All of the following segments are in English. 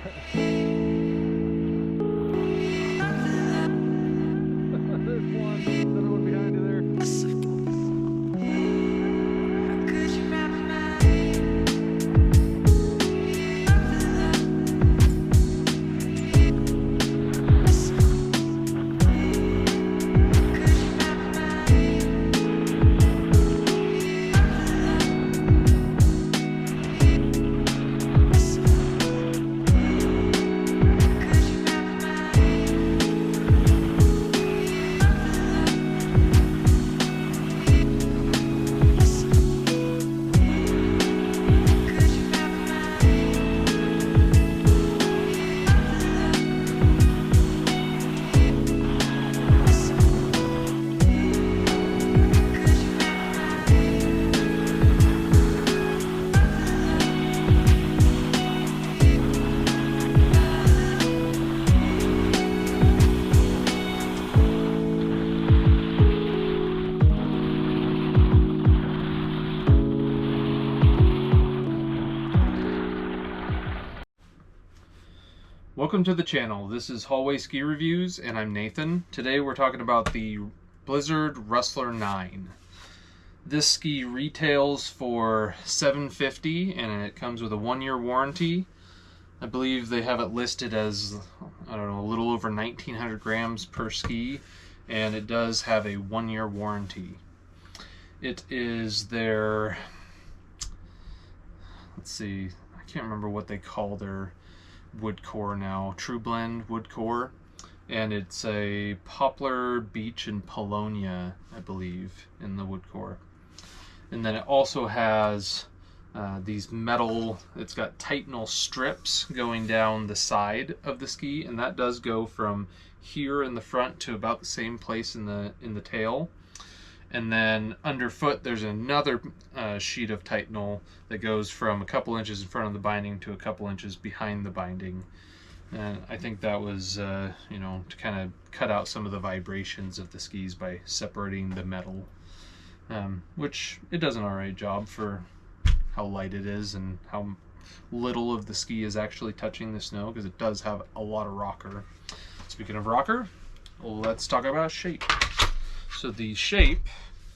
Another one behind you there. Welcome to the channel. This is Hallway Ski Reviews, and I'm Nathan. Today we're talking about the Blizzard Rustler 9. This ski retails for $750, and it comes with a 1-year warranty. I believe they have it listed as, I don't know, a little over 1,900 grams per ski, and it does have a 1-year warranty. It is their, let's see, I can't remember what they call their wood core now, True Blend wood core, and it's a poplar, beech, and paulownia, I believe, in the wood core. And then it also has these metal, it's got Titanal strips going down the side of the ski, and that does go from here in the front to about the same place in the tail. And then underfoot there's another sheet of Titanal that goes from a couple inches in front of the binding to a couple inches behind the binding. And I think that was, you know, to kind of cut out some of the vibrations of the skis by separating the metal, which it does an alright job for how light it is and how little of the ski is actually touching the snow, because it does have a lot of rocker. Speaking of rocker, let's talk about shape. So the shape,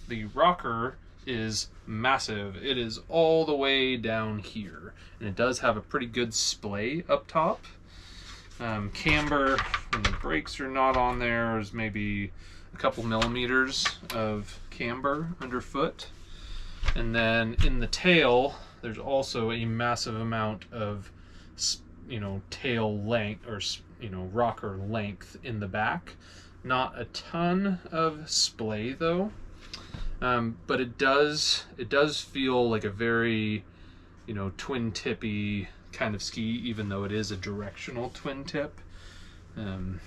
the rocker is massive. It is all the way down here, and it does have a pretty good splay up top. Camber, when the brakes are not on there, is maybe a couple millimeters of camber underfoot. And then in the tail, there's also a massive amount of, you know, tail length, or, you know, rocker length in the back. Not a ton of splay though, but it does feel like a very, you know, twin tippy kind of ski, even though it is a directional twin tip. You know,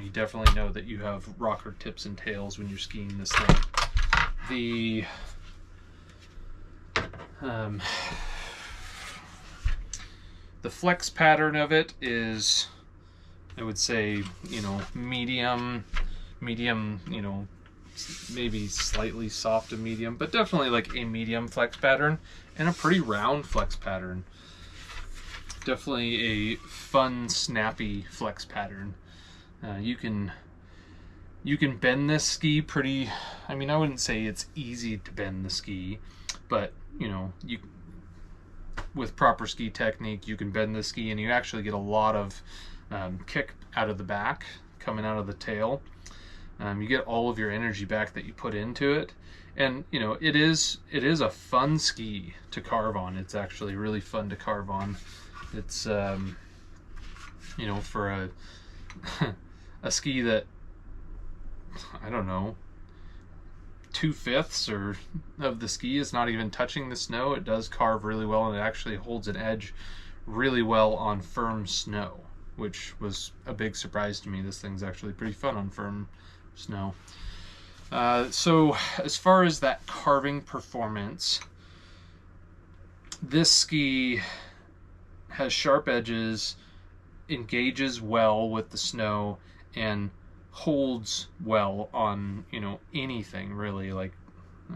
you definitely know that you have rocker tips and tails when you're skiing this thing. The flex pattern of it is, I would say, you know, medium, you know, maybe slightly soft to medium, but definitely like a medium flex pattern and a pretty round flex pattern. Definitely a fun, snappy flex pattern. You can bend this ski pretty, I mean, I wouldn't say it's easy to bend the ski, but you know, with proper ski technique, you can bend the ski and you actually get a lot of kick out of the back, coming out of the tail. You get all of your energy back that you put into it, and you know, it is a fun ski to carve on. It's actually really fun to carve on. It's you know, for a a ski that, I don't know, 2/5 or of the ski is not even touching the snow, it does carve really well, and it actually holds an edge really well on firm snow, which was a big surprise to me. This thing's actually pretty fun on firm snow. So as far as that carving performance, this ski has sharp edges, engages well with the snow, and holds well on, you know, anything really, like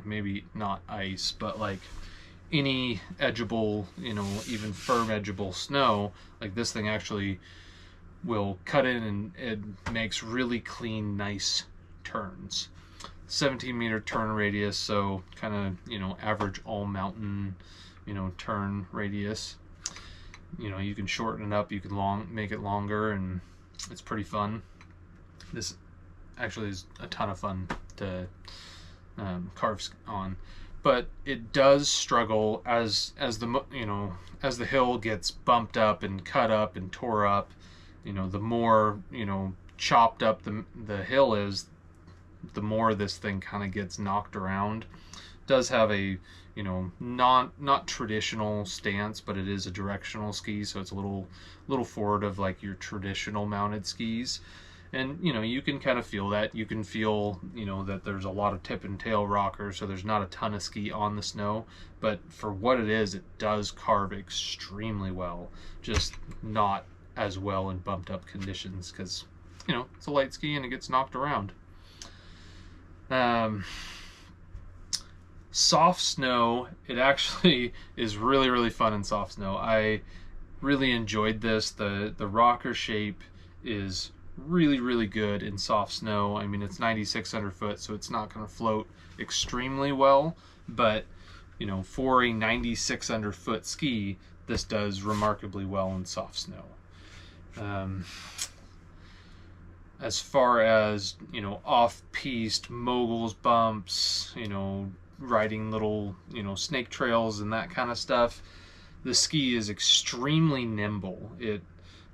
maybe not ice, but like any edgeable, even firm edgeable snow, like this thing actually will cut in and it makes really clean, nice turns. 17-meter turn radius, so kind of, average all mountain, turn radius. You can shorten it up, you can make it longer, and it's pretty fun. This actually is a ton of fun to carve on, but it does struggle as the hill gets bumped up and cut up and tore up. The more chopped up the hill is, the more this thing kind of gets knocked around. It does have a not traditional stance, but it is a directional ski, so it's a little forward of like your traditional mounted skis. And you can kind of feel that. You can feel that there's a lot of tip and tail rockers, so there's not a ton of ski on the snow, but for what it is, it does carve extremely well, just not as well in bumped up conditions, because it's a light ski and it gets knocked around. Soft snow, it actually is really, really fun in soft snow. I really enjoyed this. The rocker shape is really, really good in soft snow. I mean, it's 9,600 foot, so it's not going to float extremely well, but for a 9,600 foot ski, this does remarkably well in soft snow. As far as off-piste moguls bumps, riding little snake trails and that kind of stuff, the ski is extremely nimble.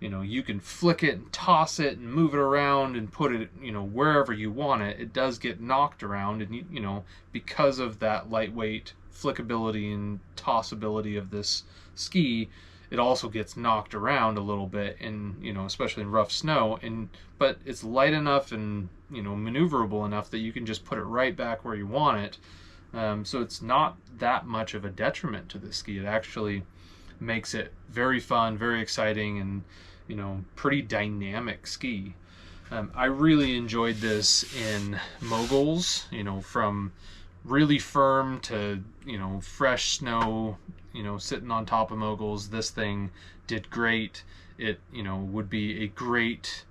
You can flick it and toss it and move it around and put it wherever you want it. It does get knocked around, and because of that lightweight flickability and tossability of this ski, it also gets knocked around a little bit, and especially in rough snow, but it's light enough and maneuverable enough that you can just put it right back where you want it. So it's not that much of a detriment to the ski. It actually makes it very fun, very exciting, and pretty dynamic ski. I really enjoyed this in moguls, from really firm to fresh snow, sitting on top of moguls. This thing did great. It would be a great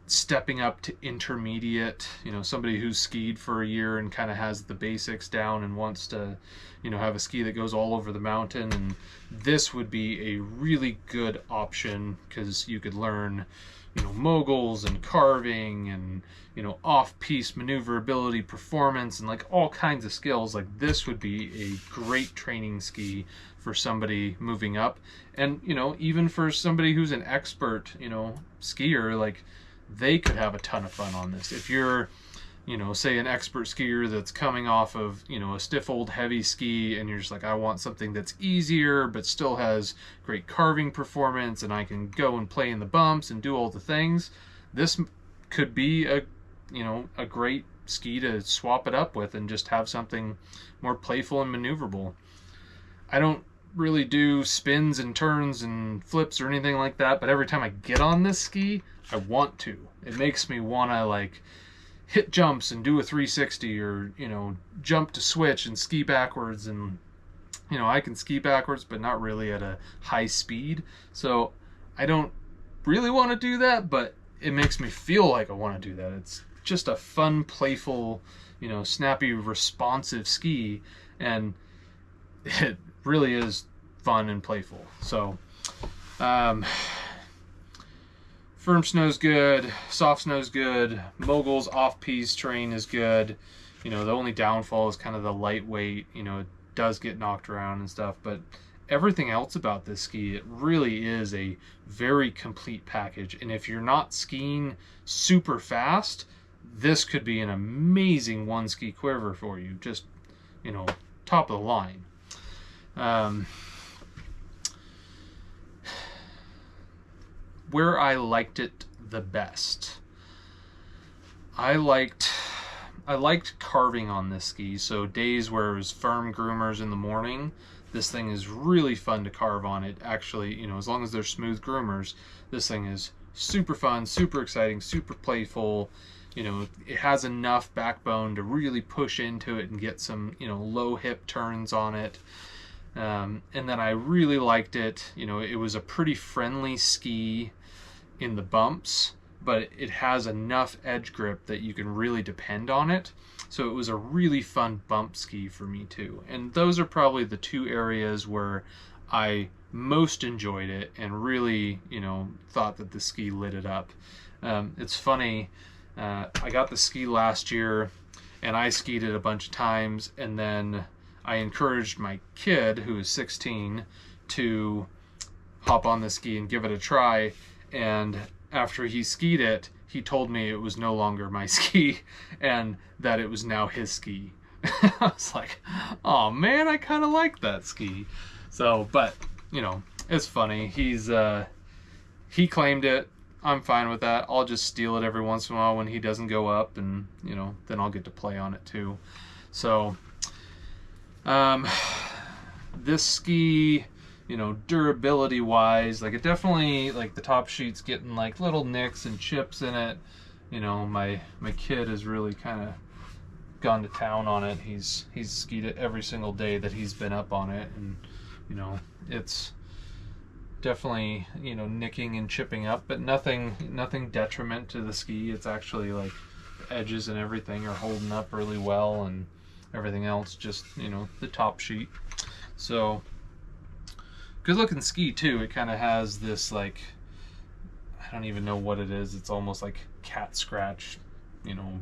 stepping up to intermediate, somebody who's skied for a year and kind of has the basics down and wants to have a ski that goes all over the mountain, and this would be a really good option, because you could learn moguls and carving and off-piste maneuverability, performance, and like all kinds of skills. Like, this would be a great training ski for somebody moving up, and even for somebody who's an expert skier, like, they could have a ton of fun on this. If you're say an expert skier that's coming off of a stiff old heavy ski, and you're just like, I want something that's easier but still has great carving performance, and I can go and play in the bumps and do all the things, this could be a great ski to swap it up with and just have something more playful and maneuverable. I don't really do spins and turns and flips or anything like that, but every time I get on this ski, I want to. It makes me want to like hit jumps and do a 360, or jump to switch and ski backwards, and I can ski backwards but not really at a high speed, so I don't really want to do that, but it makes me feel like I want to do that. It's just a fun, playful, snappy, responsive ski, and it really is fun and playful. So firm snow's good, soft snow's good, moguls off-piste terrain is good. The only downfall is kind of the lightweight. It does get knocked around and stuff, but everything else about this ski, it really is a very complete package. And if you're not skiing super fast, this could be an amazing one ski quiver for you. Just top of the line. Where I liked it the best, I liked carving on this ski. So days where it was firm groomers in the morning, this thing is really fun to carve on. It actually, as long as they're smooth groomers, this thing is super fun, super exciting, super playful. You know, it has enough backbone to really push into it and get some, you know, low hip turns on it. And then I really liked it. You know, it was a pretty friendly ski in the bumps, but it has enough edge grip that you can really depend on it. So it was a really fun bump ski for me too. And those are probably the two areas where I most enjoyed it and really, you know, thought that the ski lit it up. It's funny, I got the ski last year and I skied it a bunch of times, and then I encouraged my kid, who is 16, to hop on the ski and give it a try. And after he skied it, he told me it was no longer my ski and that it was now his ski. I was like, oh man, I kind of like that ski. So, but, you know, it's funny. He claimed it. I'm fine with that. I'll just steal it every once in a while when he doesn't go up, and, you know, then I'll get to play on it too. So, this ski, you know, durability wise, like, it definitely, like, the top sheet's getting like little nicks and chips in it. You know, my kid has really kind of gone to town on it. He's skied it every single day that he's been up on it, and, you know, it's definitely, you know, nicking and chipping up, but nothing detriment to the ski. It's actually, like, the edges and everything are holding up really well, and everything else just, you know, the top sheet. So good looking ski too. It kind of has this, like, I don't even know what it is. It's almost like cat scratch, you know,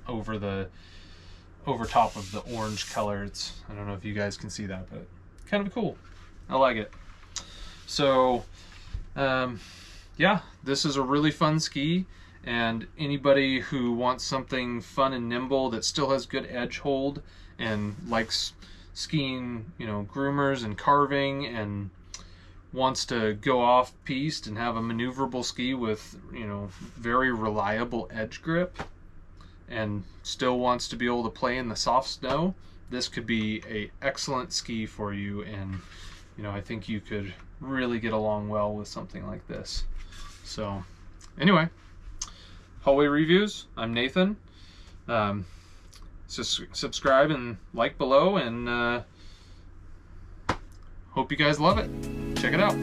over top of the orange color. It's, I don't know if you guys can see that, but kind of cool. I like it. So yeah, this is a really fun ski, and anybody who wants something fun and nimble that still has good edge hold and likes skiing, you know, groomers and carving, and wants to go off piste and have a maneuverable ski with, you know, very reliable edge grip, and still wants to be able to play in the soft snow, this could be a excellent ski for you. And, you know, I think you could really get along well with something like this. So anyway, hallway reviews. I'm Nathan. Subscribe and like below, and hope you guys love it. Check it out.